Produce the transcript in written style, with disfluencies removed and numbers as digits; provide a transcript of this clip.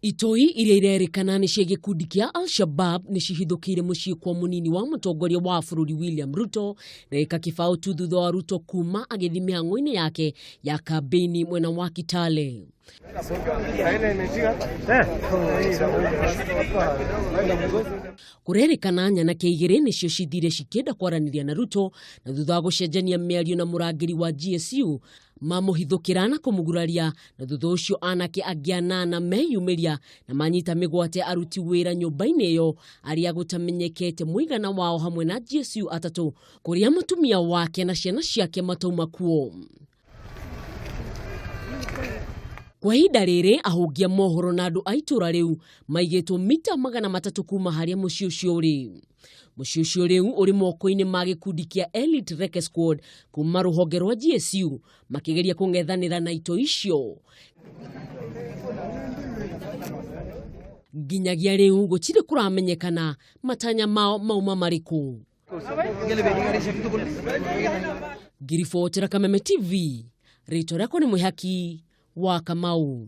Itoi iria irerikana nĩ cia gĩkundi kĩa Al-Shabab nĩ cihithũkĩire mũciĩ kwa mũnini wa mũtongoria wa bũrũri William Ruto na ĩka kĩbaũ tu thutha wa Ruto kuma agĩthiĩ mĩhang'o-inĩ yake ya kambĩini mwena wa Kitale. Kũrerĩkana nyanake igĩrĩ nĩcio cithire cikĩenda kwaranĩria na Ruto na thutha wa gũcenjania mĩario na mũrangĩri wa GSU mamũhithũkĩra na kũmũguraria, na thutha ũcio anake angĩ anana meyumĩria na manyita mĩgwate aruti wĩra nyũmba-inĩ ĩyo arĩa gũtamenyekete mũigana wao hamwe na GSU atatũ, kũrĩa mũtumia wake na ciana ciake matauma kuo. Kwa ihinda rĩrĩ ahũngia mohoro na andũ a itũra rĩu maigĩtwo mita 300 kuma harĩa mũciĩ ũcio ũrĩ. Mũciĩ ũcio rĩu ũrĩ moko-inĩ ma gĩkundi kĩa Elite Wrecking Squad kuma rũhonge rwa GSU makĩgeria kũng'ethanĩra na ito icio. Nginyagia rĩu gũtirĩ kũramenyekana matanya mao mauma marĩkũ. Ngiribotera Kameme TV, rĩtwa rĩakwa nĩ Mwĩhaki wa Kamau.